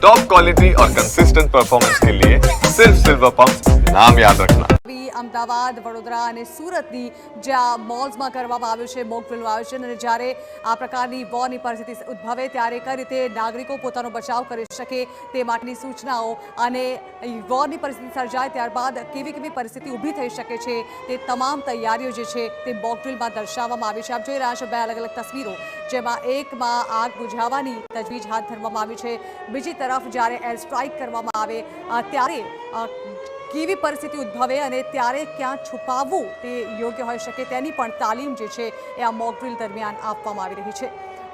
Top quality और consistent performance के लिए सिर्फ सिल्वर पंप नाम याद रखना। અમદાવાદ, વડોદરા અને સુરતની જ્યાં મોલ્સમાં કરવામાં આવ્યું છે મોક ડ્રીલનું આયોજન, અને જ્યારે આ પ્રકારની વોરની પરિસ્થિતિ ઉદ્ભવે ત્યારે કઈ રીતે નાગરિકો પોતાનો બચાવ કરી શકે તે માટેની સૂચનાઓ અને વોરની પરિસ્થિતિ સર્જાય ત્યારબાદ કેવી પરિસ્થિતિ ઊભી થઈ શકે છે તે તમામ તૈયારીઓ જે છે તે મોક ડ્રીલમાં દર્શાવવામાં આવી છે। આપ જોઈ રહ્યા છો બે અલગ અલગ તસવીરો, જેમાં એકમાં આગ બુઝાવવાની તજવીજ હાથ ધરવામાં આવી છે, બીજી તરફ જ્યારે એર સ્ટ્રાઇક કરવામાં આવે ત્યારે કેવી પરિસ્થિતિ ઉદ્ભવે અને ત્યારે ક્યાં છુપાવવું તે યોગ્ય હોઈ શકે તેની પણ તાલીમ જે છે એ આ મોક ડ્રીલ દરમિયાન આપવામાં આવી રહી છે।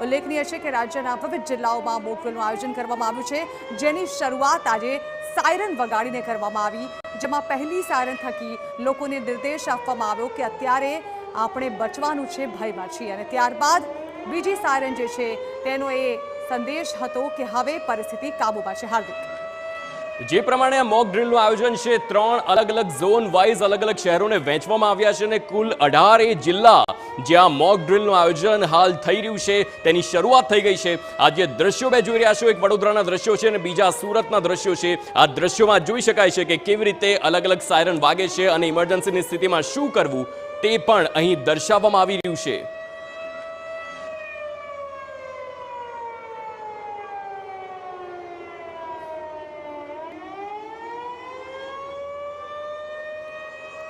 ઉલ્લેખનીય છે કે રાજ્યના વિવિધ જિલ્લાઓમાં મોક ડ્રીલનું આયોજન કરવામાં આવ્યું છે, જેની શરૂઆત આજે સાયરન વગાડીને કરવામાં આવી, જેમાં પહેલી સાયરન થકી લોકોને નિર્દેશ આપવામાં આવ્યો કે અત્યારે આપણે બચવાનું છે, ભયમાં છીએ, અને ત્યારબાદ બીજી સાયરન જે છે તેનો એ સંદેશ હતો કે હવે પરિસ્થિતિ કાબૂમાં છે। હાર્દિક, જે પ્રમાણે આ મોક ડ્રીલનું આયોજન છે, 3 અલગ અલગ ઝોન વાઇઝ અલગ અલગ શહેરોને વહેંચવામાં આવ્યા છે અને કુલ 18 જિલ્લા જ્યાં મોક ડ્રીલનું આયોજન હાલ થઈ રહ્યું છે તેની શરૂઆત થઈ ગઈ છે। આજે દ્રશ્યો બે જોઈ રહ્યા છો, એક વડોદરાના દ્રશ્યો છે અને બીજા સુરતના દ્રશ્યો છે। આ દ્રશ્યોમાં જોઈ શકાય છે કે કેવી રીતે અલગ અલગ સાયરન વાગે છે અને ઇમરજન્સીની સ્થિતિમાં શું કરવું તે પણ અહીં દર્શાવવામાં આવી રહ્યું છે।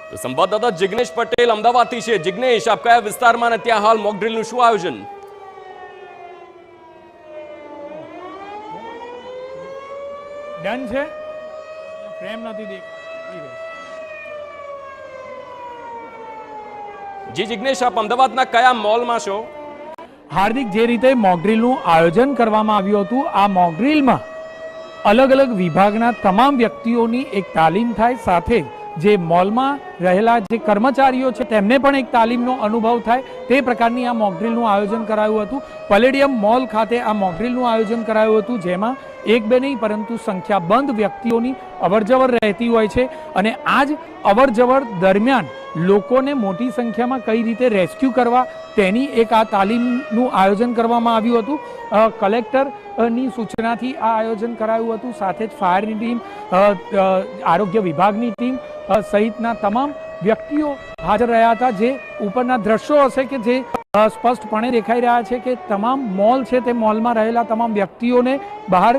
તો સંવાદદાતા જિગ્નેશ પટેલ અમદાવાદથી છે। જિગ્નેશ, આપ કયા વિસ્તારમાં અને ત્યાં હાલ મોક ડ્રીલનું શું આયોજન? ડન છે, ફ્રેમ નથી દેખાતી। જી જિગ્નેશ, આપ અમદાવાદના કયા મોલમાં છો? હાર્દિક, જે રીતે મોક ડ્રીલનું આયોજન કરવામાં આવ્યું હતું, આ મોક ડ્રીલમાં અલગ અલગ વિભાગના તમામ વ્યક્તિઓની એક તાલીમ થાય, સાથે જે મોલમાં રહેલા જે કર્મચારીઓ છે તેમને પણ એક તાલીમનો અનુભવ થાય તે પ્રકારની આ મોક ડ્રીલનું આયોજન કરાયું હતું। પેલેડિયમ મોલ ખાતે આ મોક ડ્રીલનું આયોજન કરાયું હતું, જેમાં એક બે નહીં પરંતુ સંખ્યાબંધ વ્યક્તિઓની અવરજવર રહેતી હોય છે, અને આ જ અવરજવર દરમિયાન લોકોને મોટી સંખ્યામાં કઈ રીતે રેસ્ક્યુ કરવા તેની એક આ તાલીમનું આયોજન કરવામાં આવ્યું હતું। કલેક્ટરની સૂચનાથી આ આયોજન કરાયું હતું, સાથે જ ફાયરની ટીમ, આરોગ્ય વિભાગની ટીમ સહિતના તમામ વ્યક્તિઓ હાજર રહ્યા હતા। જે ઉપરના દ્રશ્યો હશે કે જે સ્પષ્ટપણે દેખાઈ રહ્યા છે કે તમામ મોલ છે તે મોલમાં રહેલા તમામ વ્યક્તિઓને બહાર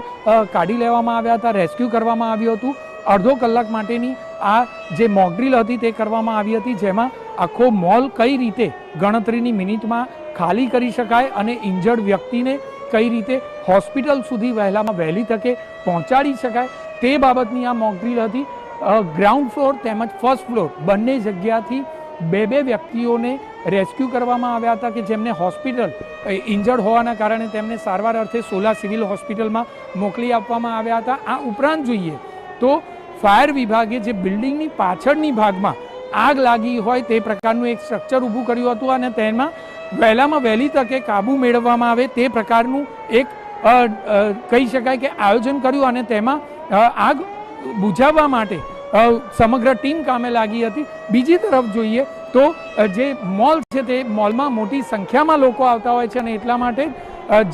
કાઢી લેવામાં આવ્યા હતા, રેસ્ક્યુ કરવામાં આવ્યું હતું। અડધો કલાક માટેની આ જે મોક ડ્રીલ હતી તે કરવામાં આવી હતી, જેમાં આખો મોલ કઈ રીતે ગણતરીની મિનિટમાં ખાલી કરી શકાય અને ઇન્જર્ડ વ્યક્તિને કઈ રીતે હોસ્પિટલ સુધી વહેલામાં વહેલી તકે પહોંચાડી શકાય તે બાબતની આ મોક ડ્રીલ હતી। ગ્રાઉન્ડ ફ્લોર તેમજ ફર્સ્ટ ફ્લોર બંને જગ્યાથી બે વ્યક્તિઓને રેસ્ક્યુ કરવામાં આવ્યા હતા કે જેમને હોસ્પિટલ ઇન્જર્ડ હોવાના કારણે તેમને સારવાર અર્થે સોલા સિવિલ હોસ્પિટલમાં મોકલી આપવામાં આવ્યા હતા। આ ઉપરાંત જોઈએ તો ફાયર વિભાગે જે બિલ્ડિંગની પાછળની ભાગમાં આગ લાગી હોય તે પ્રકારનું એક સ્ટ્રક્ચર ઊભું કર્યું હતું અને તેમાં વહેલામાં વહેલી તકે કાબુ મેળવવામાં આવે તે પ્રકારનું એક કહી શકાય કે આયોજન કર્યું, અને તેમાં આગ બુઝાવવા માટે સમગ્ર ટીમ કામે લાગી હતી। બીજી તરફ જોઈએ તો જે મોલ છે તે મોલમાં મોટી સંખ્યામાં લોકો આવતા હોય છે, અને એટલા માટે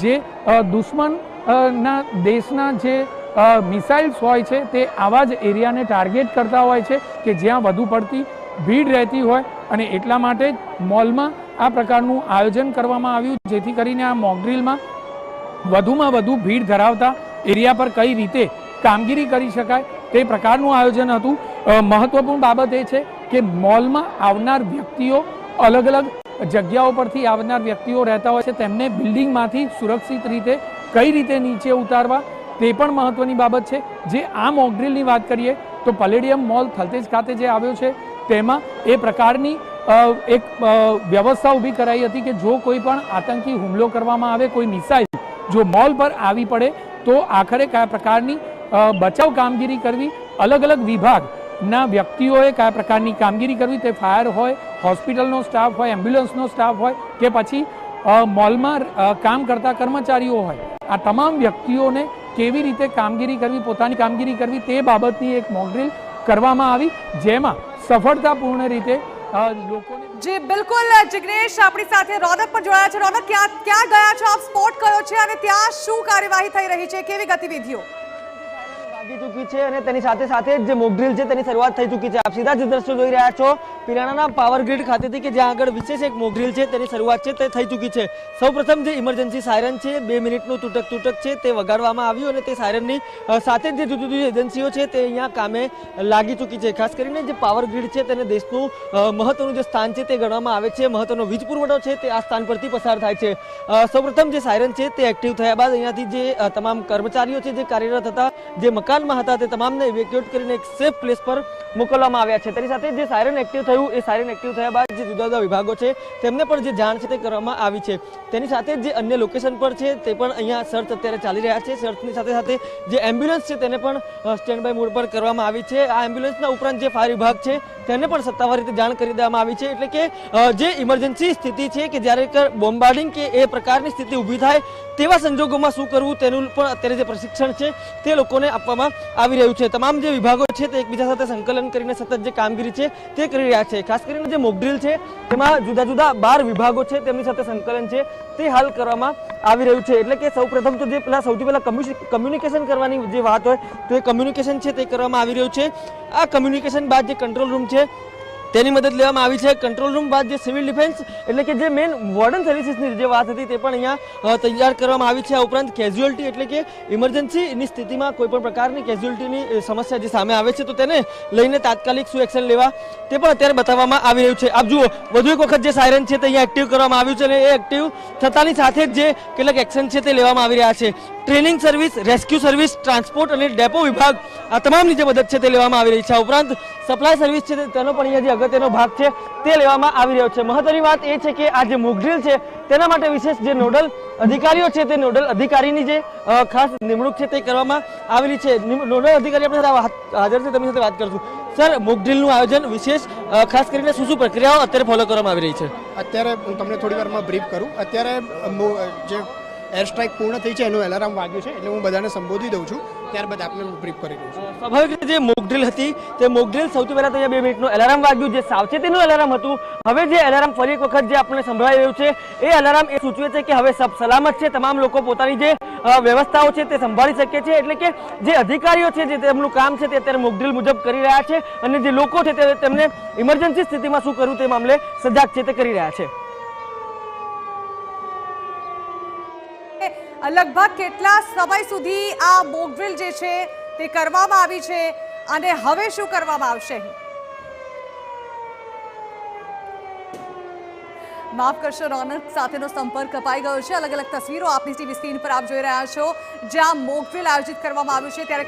જે દુશ્મનના દેશના જે મિસાઇલ્સ હોય છે તે આવા જ એરિયાને ટાર્ગેટ કરતા હોય છે કે જ્યાં વધુ પડતી ભીડ રહેતી હોય, અને એટલા માટે મોલમાં આ પ્રકારનું આયોજન કરવામાં આવ્યું, જેથી કરીને આ મોક ડ્રીલમાં વધુમાં વધુ ભીડ ધરાવતા એરિયા પર કઈ રીતે કામગીરી કરી શકાય તે પ્રકારનું આયોજન હતું। મહત્વપૂર્ણ બાબત એ છે કે મોલમાં આવનાર વ્યક્તિઓ, અલગ અલગ જગ્યાઓ પરથી આવનાર વ્યક્તિઓ રહેતા હોય છે, તેમને બિલ્ડિંગમાંથી સુરક્ષિત રીતે કઈ રીતે નીચે ઉતારવા તે પણ મહત્વની બાબત છે। જે આ મોક ડ્રીલની વાત કરીએ તો પેલેડિયમ મોલ થલતેજ ખાતે જે આવ્યો છે તેમાં એ પ્રકારની એક વ્યવસ્થા ઊભી કરાઈ હતી કે જો કોઈ પણ આતંકી હુમલો કરવામાં આવે, કોઈ મિસાઇલ જો મોલ પર આવી પડે તો આખરે કયા પ્રકારની બચાવ કામગીરી કરવી, અલગ અલગ વિભાગના વ્યક્તિઓએ કયા પ્રકારની કામગીરી કરવી, તે ફાયર હોય, હોસ્પિટલનો સ્ટાફ હોય, એમ્બ્યુલન્સનો સ્ટાફ હોય કે પછી મોલમાં કામ કરતા કર્મચારીઓ હોય, આ તમામ વ્યક્તિઓને કેવી રીતે કામગીરી કરવી, પોતાની કામગીરી કરવી તે બાબતની એક મોક ડ્રીલ કરવામાં આવી, જેમાં સફળતાપૂર્ણ રીતે લોકોને જી બિલકુલ જિગ્નેશ આપણી સાથે રોનક પણ જોડાયા છે। રોનક, ક્યાં ગયા છો આપ? સ્પોટ કયો છે અને ત્યાં શું કાર્યવાહી થઈ રહી છે, કેવી ગતિવિધિઓ? લાગી ચૂકી છે અને તેની સાથે સાથે જે મોક ડ્રીલ છે તેની શરૂઆત થઈ ચૂકી છે। આપ સીધા જ દ્રશ્યો જોઈ રહ્યા છો પિરાણાના પાવર ગ્રીડ ખાતેથી કે જ્યાં આગળ વિશેષ એક મોક ડ્રીલ છે તેની શરૂઆત છે તે થઈ ચૂકી છે। સૌપ્રથમ જે ઇમરજન્સી સાયરન છે 2 મિનિટનું તૂટક છે તે વગાડવામાં આવ્યું અને તે સાયરનની સાથે જ જે જુદી જુદી એજન્સીઓ છે તે અહીંયા કામે લાગી ચૂકી છે। ખાસ કરીને જે પાવર ગ્રીડ છે તેને દેશનું મહત્વનું જે સ્થાન છે તે ગણવામાં આવે છે। મહત્વનો વીજ પુરવઠો છે તે આ સ્થાન પરથી પસાર થાય છે। સૌપ્રથમ જે સાયરન છે તે એક્ટિવ થયા બાદ અહીંયાથી જે તમામ કર્મચારીઓ છે જે કાર્યરત હતા જે મકાનમાં હતા તે તમામને ઇવેક્યુએટ કરીને એક સેફ પ્લેસ પર મોકલવામાં આવ્યા છે। તેની સાથે જે સાયરન એક્ટિવ થયું એ સાયરન એક્ટિવ થયા બાદ જે જુદા જુદા વિભાગો છે તેમને પણ જે જાણ છે તે કરવામાં આવી છે। તેની સાથે જે અન્ય લોકેશન પર છે તે પણ અહીંયા સર્ચ અત્યારે ચાલી રહ્યા છે। સર્ચની સાથે સાથે જે એમ્બ્યુલન્સ છે તેને પણ સ્ટેન્ડ બાય મોડ પર કરવામાં આવી છે। આ એમ્બ્યુલન્સના ઉપરાંત જે ફાયર વિભાગ છે તેને પણ સત્તાવાર રીતે જાણ કરી દેવામાં આવી છે। એટલે કે જે ઇમરજન્સી સ્થિતિ છે કે જ્યારે બોમ્બાર્ડિંગ કે એ પ્રકારની સ્થિતિ ઊભી થાય તેવા સંજોગોમાં શું કરવું તેનું પણ અત્યારે જે પ્રશિક્ષણ છે તે લોકોને આપવામાં આવી રહ્યું છે। તમામ જે વિભાગો છે તે એકબીજા સાથે સંકલન કરીને સતત જે કામગીરી છે તે કરી રહ્યા છે। ખાસ કરીને જે મોક ડ્રીલ છે તેમાં જુદા જુદા 12 વિભાગો છે તેમની સાથે સંકલન છે તે હાલ કરવામાં આવી રહ્યું છે। એટલે કે સૌપ્રથમ તો જે સૌથી પહેલા કમ્યુનિકેશન કરવાની જે વાત હોય તો એ કમ્યુનિકેશન છે તે કરવામાં આવી રહ્યું છે। આ કમ્યુનિકેશન બાદ જે કંટ્રોલ રૂમ છે તેની મદદ લેવામાં આવી છે। કંટ્રોલ રૂમ બાદ જે સિવિલ ડિફેન્સ એટલે કે જે મેઇન વોર્ડન સર્વિસીસની જે વાત હતી તે પણ અહીંયા તૈયાર કરવામાં આવી છે। આ ઉપરાંત કેઝ્યુઅલ્ટી એટલે કે ઇમરજન્સીની સ્થિતિમાં કોઈ પણ પ્રકારની કેઝ્યુઅલ્ટીની સમસ્યા જે સામે આવે છે તો તેને લઈને તાત્કાલિક શું એક્શન લેવા તે પણ અત્યારે બતાવવામાં આવી રહ્યું છે। આપ જુઓ વધુ એક વખત જે સાયરન છે તે અહીંયા એક્ટિવ કરવામાં આવ્યું છે અને એ એક્ટિવ થતાની સાથે જ જે કેટલાક એક્શન છે તે લેવામાં આવી રહ્યા છે। Training service, rescue service, transport અને ડેપો વિભાગ આ તમામની જે મદદ છે તે લેવામાં આવી રહી છે। આ ઉપરાંત સપ્લાય સર્વિસ છે તેનો પણ અહીંયા જે અગત્યનો ભાગ છે તે લેવામાં આવી રહ્યો છે। મહત્વની વાત એ છે કે આ જે મોક ડ્રીલ છે તેના માટે વિશેષ જે નોડલ અધિકારીઓ છે તે નોડલ અધિકારીની જે ખાસ નિમણૂક છે તે કરવામાં આવેલી છે। નોડલ અધિકારી આપણે હાજર છે તેમની સાથે વાત કરશું। સર, મોક ડ્રીલનું આયોજન વિશેષ ખાસ કરીને શું પ્રક્રિયાઓ અત્યારે ફોલો કરવામાં આવી રહી છે? અત્યારે હું તમને થોડી વારમાં બ્રીફ કરું। અત્યારે જે એર સ્ટ્રાઇક પૂર્ણ થઈ છે એનું એલાર્મ વાગ્યું છે એટલે હું બધાને સંબોધી દઉં છું, ત્યારબાદ આપને બ્રીફ કરી દઉં છું। સ્વાભાવિક રીતે જે મોક ડ્રીલ હતી તે મોક ડ્રીલ સૌથી પહેલા તો અહીંયા 2 મિનિટનું એલાર્મ વાગ્યું જે સાવચેતીનું એલાર્મ હતું। હવે જે એલાર્મ ફરી એક વખત જે આપણને સંભળાઈ રહ્યું છે એ એલાર્મ એ સૂચવે છે કે હવે સબ સલામત છે, તમામ લોકો પોતાની જે વ્યવસ્થાઓ છે તે સંભાળી શકે છે। એટલે કે જે અધિકારીઓ છે જે તેમનું કામ છે તે અત્યારે મોક ડ્રીલ મુજબ કરી રહ્યા છે અને જે લોકો છે તેમને ઇમરજન્સી સ્થિતિમાં શું કરવું તે મામલે સજાગ છે તે કરી રહ્યા છે। લગભગ કેટલા સમય સુધી આ મોક ડ્રીલ જે છે તે કરવામાં આવી છે અને હવે શું કરવામાં આવશે? માફ કરશો, રોનક સાથેનો સંપર્ક કપાઈ ગયો છે। અલગ અલગ તસવીરો આપની ટીવી સ્ક્રીન પર આપ જોઈ રહ્યા છો જ્યાં મોક ડ્રીલ આયોજિત કરવામાં આવ્યું છે ત્યારે